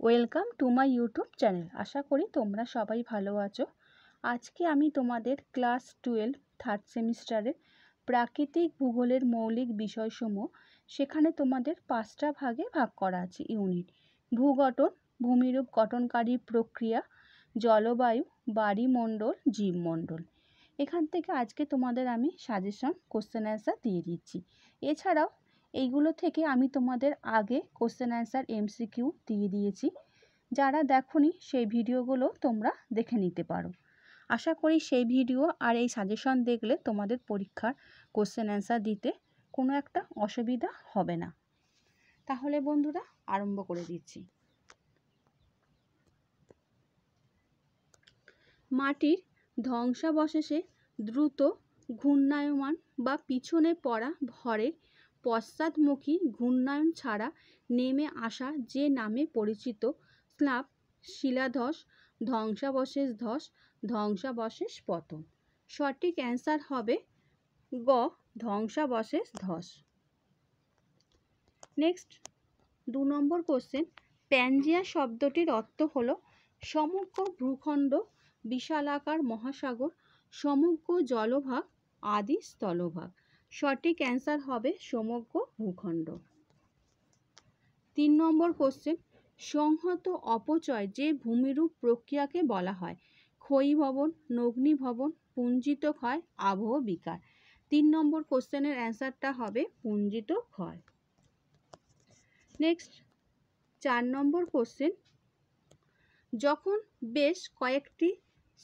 Welcome to my YouTube channel. আশা করি তোমরা সবাই ভালো আছো। আজকে আমি তোমাদের ক্লাস 12 থার্ড সেমিস্টারের প্রাকৃতিক ভূগোলের মৌলিক বিষয়সমূহ, সেখানে তোমাদের 5টা ভাগে ভাগ করা আছে ইউনিট। ভূগঠন, ভূমিরূপ গঠনকারী প্রক্রিয়া, জলবায়ু, বায়ুমণ্ডল, জীবমণ্ডল। এখান থেকে আজকে তোমাদের আমি সাজেশন কোশ্চেন অ্যান্সার দিয়ে দিচ্ছি। এছাড়াও এইগুলো থেকে আমি তোমাদের আগে কোশ্চেন অ্যান্সার এমসিকিউ দিয়ে দিয়েছি। যারা দেখোনি সেই ভিডিওগুলো তোমরা দেখে নিতে পারো। আশা করি সেই ভিডিও আর এই সাজেশন দেখলে তোমাদের পরীক্ষার কোশ্চেন অ্যান্সার দিতে কোনো একটা অসুবিধা হবে না। তাহলে বন্ধুরা আরম্ভ করে দিচ্ছি। মাটির ধ্বংসাবশেষে দ্রুত ঘূর্ণায়মান বা পিছনে পড়া ভরের পশ্চাৎমুখী ঘূর্ণায়ন ছাড়া নেমে আসা যে নামে পরিচিত স্ল্যাব, শিলাধস, ধ্বংসাবশেষ ধস, ধ্বংসাবশেষ পতন। সঠিক অ্যান্সার হবে গ, ধ্বংসাবশেষ ধস। নেক্সট 2 নম্বর কোশ্চেন। প্যানজিয়া শব্দটির অর্থ হলো সমগ্র ভূখণ্ড, বিশালাকার মহাসাগর, সমগ্র জলভাগ, আদি স্থলভাগ। সঠিক অ্যান্সার হবে সমগ্র ভূখণ্ড। 3 নম্বর কোশ্চেন। সংহত অপচয় যে ভূমিরূপ প্রক্রিয়াকে বলা হয়? ক্ষয়ীভবন, নগ্নীভবন, পুঞ্জিত ক্ষয়, আবহ বিকার। 3 নম্বর কোশ্চেনের অ্যান্সারটা হবে পুঞ্জিত ক্ষয়। নেক্সট 4 নম্বর কোশ্চেন। যখন বেশ কয়েকটি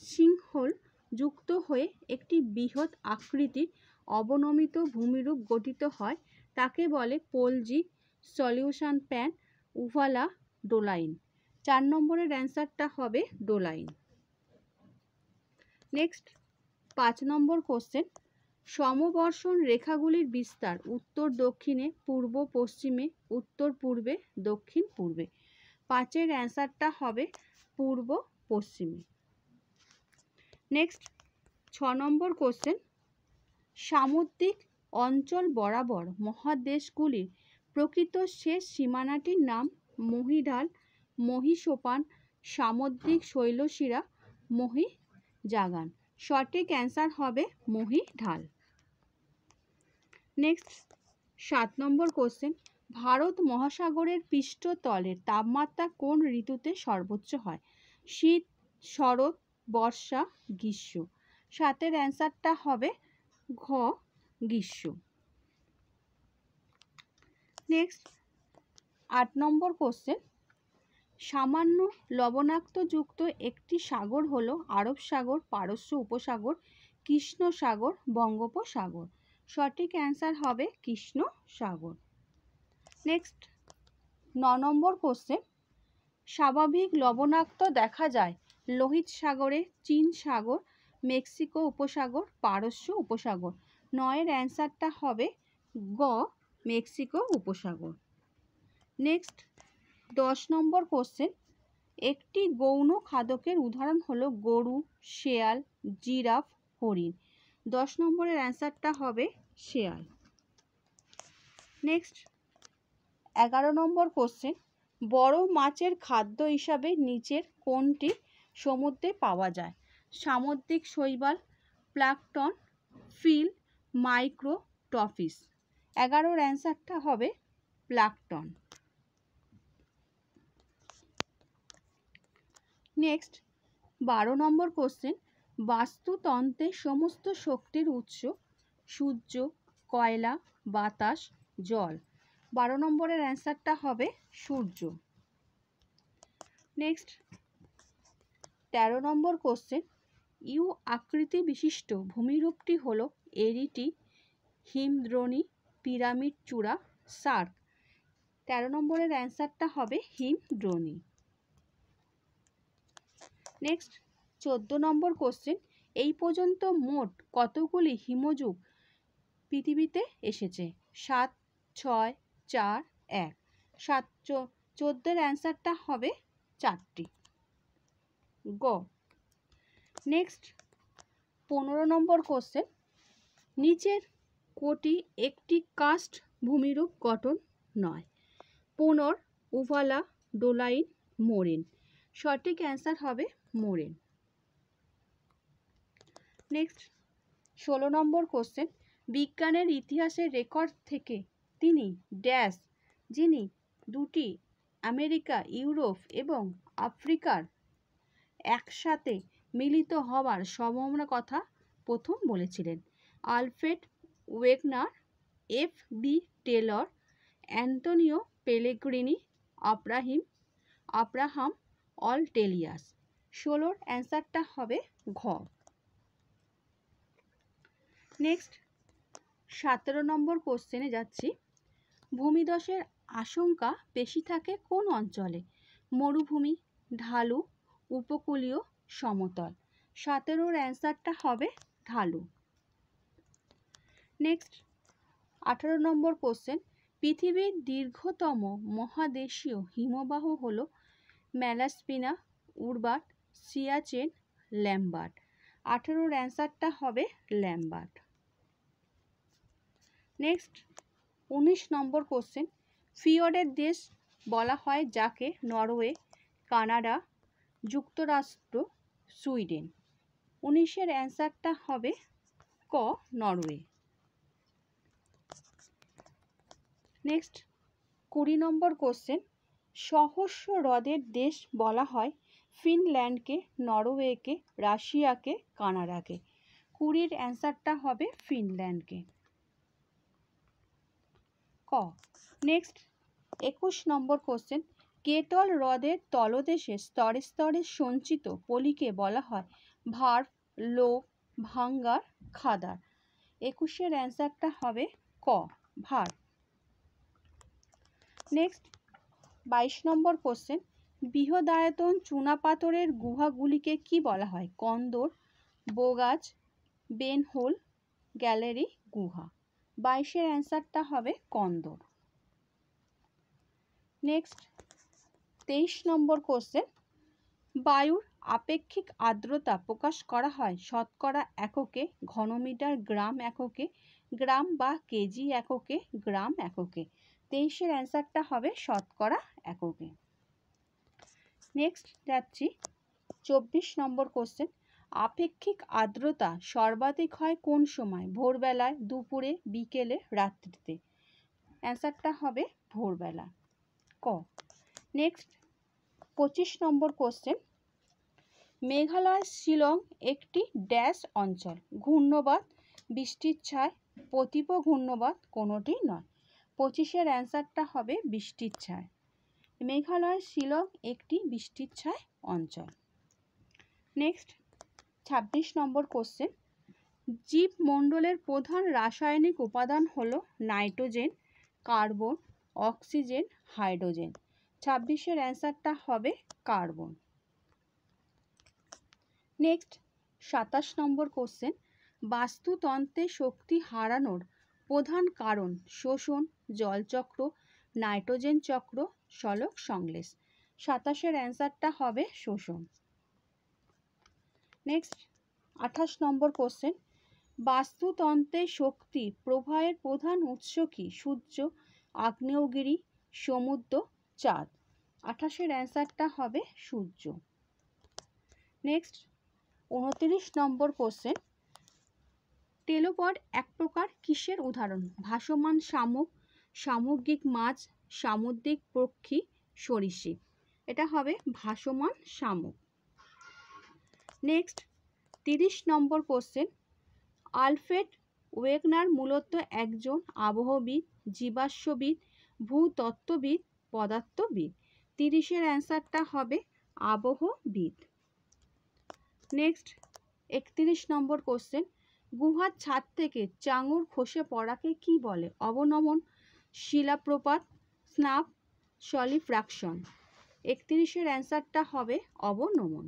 সিঙ্কহোল যুক্ত হয়ে একটি বৃহৎ আকৃতির অবনমিত ভূমিরূপ গঠিত হয় তাকে বলে পলজিক, সলিউশন প্যান, উভালা, ডোলাইন। 4 নম্বরের অ্যান্সারটা হবে ডোলাইন। নেক্সট 5 নম্বর কোশ্চেন। সমবর্ষণ রেখাগুলির বিস্তার উত্তর দক্ষিণে, পূর্ব পশ্চিমে, উত্তর পূর্বে, দক্ষিণ পূর্বে। 5-এর অ্যান্সারটা হবে পূর্ব পশ্চিমে। নেক্সট 6 নম্বর কোশ্চেন। সামুদ্রিক অঞ্চল বরাবর মহাদেশগুলির প্রকৃত শেষ সীমানাটির নাম মহীঢাল, মহীসোপান, সামুদ্রিক শৈলশিরা, মহীজাগান। সঠিক অ্যান্সার হবে মহীঢাল। নেক্সট 7 নম্বর কোশ্চেন। ভারত মহাসাগরের পৃষ্ঠতলের তাপমাত্রা কোন ঋতুতে সর্বোচ্চ হয়? শীত, শরৎ, বর্ষা, গ্রীষ্ম। 7-এর অ্যান্সারটা হবে ঘ, গ্রীষ্ম। নেক্সট 8 নম্বর কোশ্চেন। সামান্য লবণাক্তযুক্ত একটি সাগর হলো আরব সাগর, পারস্য উপসাগর, কৃষ্ণ সাগর, বঙ্গোপসাগর। সঠিক অ্যান্সার হবে কৃষ্ণ সাগর। নেক্সট 9 নম্বর কোশ্চেন। স্বাভাবিক লবণাক্ত দেখা যায় লোহিত সাগরে, চীন সাগর, মেক্সিকো উপসাগর, পারস্য উপসাগর। 9-এর অ্যান্সারটা হবে গ, মেক্সিকো উপসাগর। নেক্সট 10 নম্বর কোশ্চেন। একটি গৌণ খাদকের উদাহরণ হলো গরু, শেয়াল, জিরাফ, হরিণ। 10 নম্বরের অ্যান্সারটা হবে শেয়াল। নেক্সট 11 নম্বর কোশ্চেন। বড় মাছের খাদ্য হিসাবে নিচের কোনটি সমুদ্রে পাওয়া যায়? সামুদ্রিক শৈবাল, প্লাঙ্কটন, ফিল, মাইক্রো টফিস। 11-এর অ্যান্সারটা হবে প্লাঙ্কটন। নেক্সট 12 নম্বর কোশ্চেন। বাস্তুতন্ত্রের সমস্ত শক্তির উৎস সূর্য, কয়লা, বাতাস, জল। 12 নম্বরের অ্যান্সারটা হবে সূর্য। নেক্সট 13 নম্বর কোশ্চেন। ইউ আকৃতি বিশিষ্ট ভূমিরূপটি হলো এরিটি, হিমদ্রোণী, পিরামিড চূড়া, সার্ক। 13 নম্বরের অ্যান্সারটা হবে হিমদ্রোণী। নেক্সট 14 নম্বর কোশ্চেন। এই পর্যন্ত মোট কতগুলি হিমযুগ পৃথিবীতে এসেছে? 7, 6, 4, 1। 14-এর অ্যান্সারটা হবে 4টি, গ। নেক্সট 15 নম্বর কোশ্চেন। নিচের কোটি একটি কাস্ট ভূমিরূপ গঠন নয়? পুনর, উভালা, ডোলাইন, মোরেন। সঠিক অ্যান্সার হবে মোরেন। নেক্সট 16 নম্বর কোশ্চেন, বিজ্ঞানের ইতিহাসের রেকর্ড থেকে তিনি ড্যাশ, যিনি দুটি আমেরিকা, ইউরোপ এবং আফ্রিকার একসাথে মিলিত হওয়ার সম্ভাবনার কথা প্রথম বলেছিলেন? Alfred Wegener, F B Taylor, Antonio Pellegrini, Abraham Ortelius. 16-র অ্যান্সারটা হবে ঘ। নেক্সট 17 নম্বর কোশ্চেনে যাচ্ছি, ভূমিধসের আশঙ্কা বেশি থাকে কোন অঞ্চলে? মরুভূমি, ঢালু, উপকূলীয়, সমতল। 17-র অ্যান্সারটা হবে ঢালু। নেক্সট 18 নম্বর কোশ্চেন, পৃথিবীর দীর্ঘতম মহাদেশীয় হিমবাহ হল ম্যালাস্পিনা, উর্বাট, সিয়াচেন, ল্যাম্বার্ট। 18-র অ্যান্সারটা হবে ল্যাম্বার্ট। নেক্সট 19 নম্বর কোশ্চেন, ফিওর্ডের দেশ বলা হয় যাকে? নরওয়ে, কানাডা, যুক্তরাষ্ট্র, সুইডেন। 19-এর অ্যান্সারটা হবে ক, নরওয়ে। নেক্সট 20 নম্বর কোশ্চেন, সহস্র হ্রদের দেশ বলা হয় ফিনল্যান্ডকে, নরওয়েকে, রাশিয়াকে, কানাডাকে। 20-র অ্যান্সারটা হবে ফিনল্যান্ডকে, ক। নেক্সট 21 নম্বর কোশ্চেন, কেটল হ্রদের তলদেশে স্তরে স্তরে সঞ্চিত পলিকে বলা হয় ভার্ভ, লোভ, ভাঙ্গার, খাদার। 21-এর অ্যান্সারটা হবে ক, ভার্ভ। নেক্সট 22 নম্বর কোশ্চেন, বৃহদায়তন চুনাপাথরের গুহাগুলিকে কি বলা হয়? কন্দর, বোগাজ, বেনহোল, গ্যালারি, গুহা। 22-এর অ্যান্সারটা হবে কন্দর। নেক্সট 23 নম্বর কোশ্চেন, বায়ুর আপেক্ষিক আর্দ্রতা প্রকাশ করা হয় শতকরা এককে, ঘনমিটার, গ্রাম এককে, গ্রাম বা কেজি এককে, গ্রাম এককে। 23-এর অ্যান্সারটা হবে শতকরা এককে। নেক্সট যাচ্ছি 24 নম্বর কোশ্চেন, আপেক্ষিক আর্দ্রতা সর্বাধিক হয় কোন সময়? ভোরবেলায়, দুপুরে, বিকেলে, রাত্রিতে। অ্যান্সারটা হবে ভোরবেলা, ক। নেক্সট 25 নম্বর কোশ্চেন, মেঘালয় শিলং একটি ড্যাশ অঞ্চল? ঘূর্ণবাদ, বৃষ্টির ছায়, প্রতীপ ঘূর্ণবাদ, কোনোটি নয়। 25-এর অ্যান্সারটা হবে বৃষ্টির ছায়। মেঘালয় শিলং একটি বৃষ্টির ছায় অঞ্চল। নেক্সট 26 নম্বর কোশ্চেন, জীবমণ্ডলের প্রধান রাসায়নিক উপাদান হলো নাইট্রোজেন, কার্বন, অক্সিজেন, হাইড্রোজেন। 26-এর অ্যান্সারটা হবে কার্বন। নেক্সট 27 নম্বর কোশ্চেন, বাস্তুতন্ত্রে শক্তি হারানোর প্রধান কারণ শোষণ, জলচক্র, নাইট্রোজেন চক্র, সলক সংশ্লেষ। 27-এর অ্যান্সারটা হবে শোষণ। নেক্সট 28 নম্বর কোশ্চেন, বাস্তুতন্ত্রে শক্তি প্রবাহের প্রধান উৎস কি? সূর্য, আগ্নেয়গিরি, সমুদ্র, চাঁদ। 28-এর অ্যান্সারটা হবে সূর্য। নেক্সট 29 নম্বর কোশ্চেন, টেলোপড এক প্রকার কিসের উদাহরণ? ভাসমান শামুক, সামুদ্রিক মাছ, সামুদ্রিক পক্ষী, সরীসৃপ। এটা হবে ভাসমান শামুক। নেক্সট 30 নম্বর কোশ্চেন, আলফ্রেড ওয়েগনার মূলত একজন আবহবিদ, জীবাশ্মবিদ, ভূতত্ত্ববিদ, পদার্থবিদ। 30-এর অ্যান্সারটা হবে আবহবিদ। নেক্সট 31 নম্বর কোশ্চেন, গুহার ছাদ থেকে চাঙড় খসে পড়াকে কি বলে? অবনমন, শিলাপ্রপাত, স্নাপ, সলিফ্রাকশন। 31-এর অ্যান্সারটা হবে অবনমন,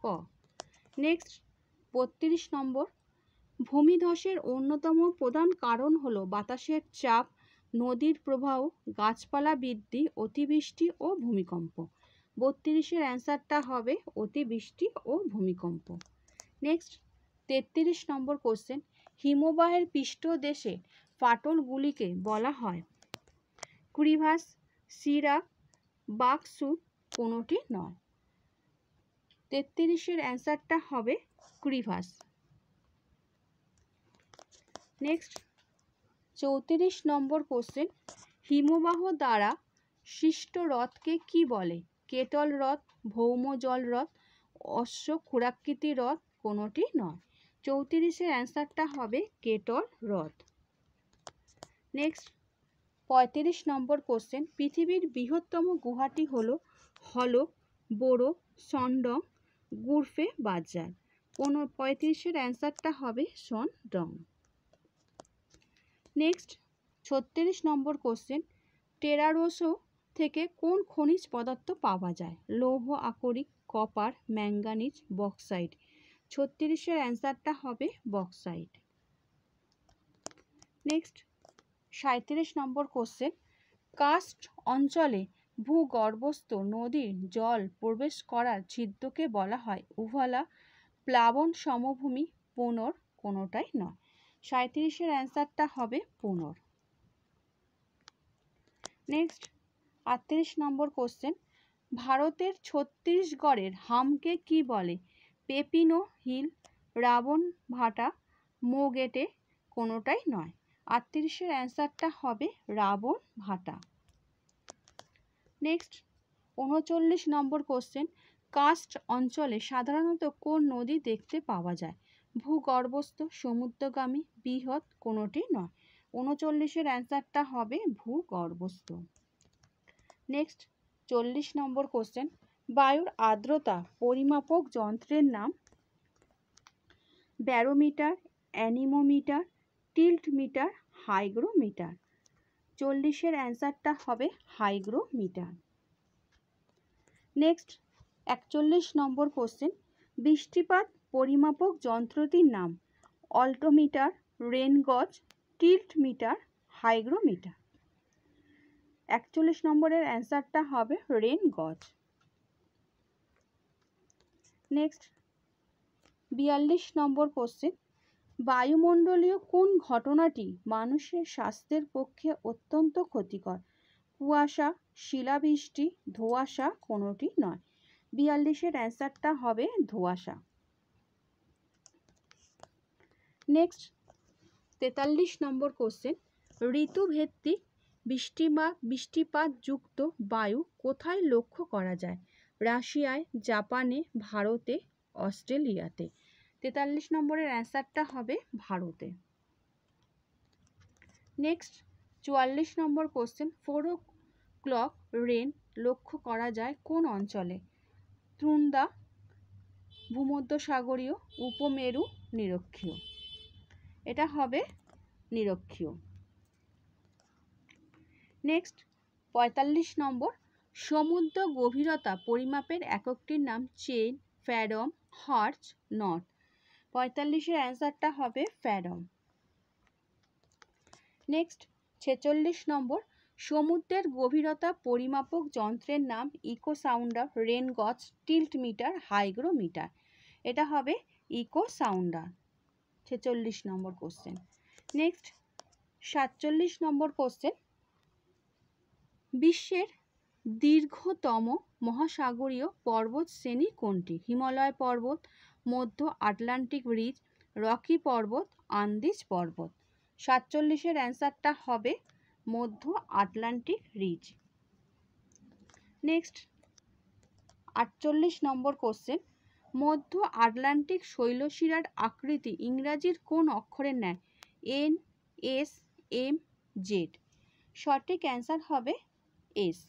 ক। নেক্সট 32 নম্বর, ভূমিধসের অন্যতম প্রধান কারণ হলো বাতাসের চাপ, নদীর প্রবাহ, গাছপালা বৃদ্ধি, অতিবৃষ্টি ও ভূমিকম্প। 32-এর অ্যান্সারটা হবে অতিবৃষ্টি ও ভূমিকম্প। নেক্সট 33 নম্বর কোশ্চেন, হিমবাহের পৃষ্ঠদেশে ফাটলগুলিকে বলা হয় ক্রিভাস, সিরাক, বাকসু, কোনোটি নয়। 33-এর অ্যান্সারটা হবে ক্রিভাস। নেক্সট 34 নম্বর কোশ্চেন, হিমবাহ দ্বারা সৃষ্ট হ্রদকে কি বলে? কেটল হ্রদ, ভৌম জল হ্রদ, অশ্ব ক্ষুরাকৃতি হ্রদ, কোনোটি নয়। 34-এর অ্যান্সারটা হবে কেটল হ্রদ। নেক্সট 35 নম্বর কোশ্চেন, পৃথিবীর বৃহত্তম গুহাটি হলো বোরো সনডং গুরফে বাজার। 35-এর অ্যান্সারটা হবে সনডং। নেক্সট 36 নম্বর কোশ্চেন, টেরারোসো থেকে কোন খনিজ পদার্থ পাওয়া যায়? লৌহ আকরিক, কপার, ম্যাঙ্গানিজ, বক্সাইট। 36-এর অ্যান্সারটা হবে বক্সাইট। নেক্সট 37 নম্বর কোশ্চেন, কার্স্ট অঞ্চলে ভূগর্ভস্থ নদীর জল প্রবেশ করার ছিদ্রকে বলা হয় উভালা, প্লাবন সমভূমি, পুনর, কোনোটাই নয়। 37-এর অ্যান্সারটা হবে পুনর। নেক্সট 38 নম্বর কোশ্চেন, ভারতের ছত্তিশগড়ের হামকে কি বলে? পেপিনো হিল, রাবণ ভাটা, মোগেটে, কোনোটাই নয়। 38-এর অ্যান্সারটা হবে রাবণ ভাটা। নেক্সট 39 নম্বর কোশ্চেন, কার্স্ট অঞ্চলে সাধারণত কোন নদী দেখতে পাওয়া যায়? ভূগর্ভস্থ, সমুদ্রগামী, বৃহৎ, কোনোটি নয়। 39-এর অ্যান্সারটা হবে ভূগর্ভস্থ। নেক্সট 40 নম্বর কোশ্চেন, বায়ুর আর্দ্রতা পরিমাপক যন্ত্রের নাম? Barometer, anemometer, tiltmeter, hygrometer. 40-এর অ্যান্সারটা হবে হাইগ্রোমিটার। নেক্সট 41 নম্বর কোশ্চেন, বৃষ্টিপাত পরিমাপক যন্ত্রটির নাম? অল্টোমিটার, রেন গজ, টিল্টমিটার, হাইগ্রোমিটার। 41 নম্বরের অ্যান্সারটা হবে রেন গজ। নেক্সট 42 নম্বর কোশ্চেন, বায়ুমণ্ডলীয় কোন ঘটনাটি মানুষের স্বাস্থ্যের পক্ষে অত্যন্ত ক্ষতিকর? কুয়াশা, শিলাবৃষ্টি, ধোঁয়াশা, কোনোটি নয়। 42-এর অ্যান্সারটা হবে ধোঁয়াশা। নেক্সট 43 নম্বর কোশ্চেন, ঋতুভিত্তিক বৃষ্টিপাতযুক্ত বায়ু কোথায় লক্ষ্য করা যায়? রাশিয়ায়, জাপানে, ভারতে, অস্ট্রেলিয়াতে। 43 নম্বরের অ্যান্সারটা হবে ভারতে। নেক্সট 44 নম্বর কোশ্চেন, 4 o'clock রেন লক্ষ্য করা যায় কোন অঞ্চলে? ত্রিন্দা, ভূমধ্যসাগরীয়, উপমেরু, নিরক্ষীয়। এটা হবে নিরক্ষীয়। নেক্সট 45 নম্বর, সমুদ্র গভীরতা পরিমাপের এককটির নাম? Chain, ফ্যাডম, হার্চ, not. 45-এর অ্যান্সারটা হবে ফ্যাডম। নেক্সট 46 নম্বর, সমুদ্রের গভীরতা পরিমাপক যন্ত্রের নাম? ইকো সাউন্ডার, রেন গজ, টিল্টমিটার, হাইগ্রোমিটার। এটা হবে echo sounder. 46 number question. Next 47 number question, বিশ্বের দীর্ঘতম মহাসাগরীয় পর্বত শ্রেণী কোনটি? হিমালয় পর্বত, মধ্য আটলান্টিক রিজ, রকি পর্বত, আন্দিজ পর্বত। 47-এর অ্যান্সারটা হবে মধ্য Atlantic ridge. Next 48 number question, মধ্য আটলান্টিক শৈলশিরার আকৃতি ইংরাজির কোন অক্ষরের ন্যায়? N, S, M, Z. সঠিক অ্যান্সার হবে এস।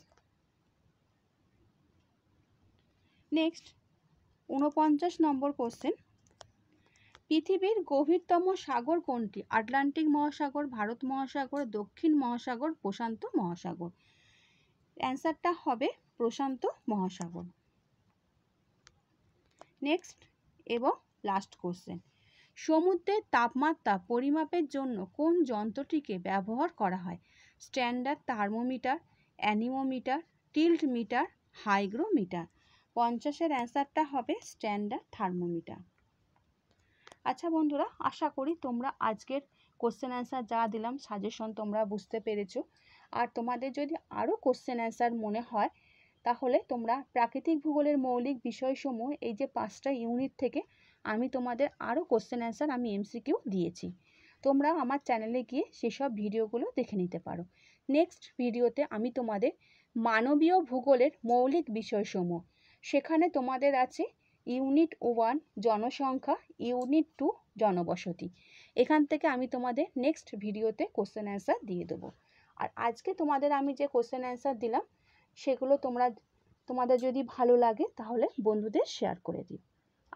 নেক্সট 49 নম্বর কোশ্চেন, পৃথিবীর গভীরতম সাগর কোনটি? আটলান্টিক মহাসাগর, ভারত মহাসাগর, দক্ষিণ মহাসাগর, প্রশান্ত মহাসাগর। অ্যান্সারটা হবে প্রশান্ত মহাসাগর। নেক্সট এবং লাস্ট কোশ্চেন, সমুদ্রের তাপমাত্রা পরিমাপের জন্য কোন যন্ত্রটিকে ব্যবহার করা হয়? Standard thermometer, anemometer, tiltmeter, hygrometer. 50-এর অ্যান্সারটা হবে স্ট্যান্ডার্ড থার্মোমিটার। আচ্ছা বন্ধুরা, আশা করি তোমরা আজকের কোশ্চেন অ্যান্সার যা দিলাম সাজেশন তোমরা বুঝতে পেরেছো। আর তোমাদের যদি আরও কোশ্চেন অ্যান্সার মনে হয় তাহলে তোমরা প্রাকৃতিক ভূগোলের মৌলিক বিষয়সমূহ এই যে 5টা ইউনিট থেকে আমি তোমাদের আরও কোশ্চেন অ্যান্সার আমি এমসিকিউ দিয়েছি। তোমরা আমার চ্যানেলে গিয়ে সেসব ভিডিওগুলো দেখে নিতে পারো। নেক্সট ভিডিওতে আমি তোমাদের মানবীয় ভূগোলের মৌলিক বিষয়সমূহ, সেখানে তোমাদের আছে ইউনিট 1 জনসংখ্যা, ইউনিট 2 জনবসতি। এখান থেকে আমি তোমাদের নেক্সট ভিডিওতে কোশ্চেন অ্যান্সার দিয়ে দেবো। আর আজকে তোমাদের আমি যে কোশ্চেন অ্যান্সার দিলাম সেগুলো তোমাদের যদি ভালো লাগে তাহলে বন্ধুদের শেয়ার করে দিও।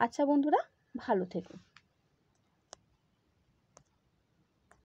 আচ্ছা বন্ধুরা, ভালো থেকো।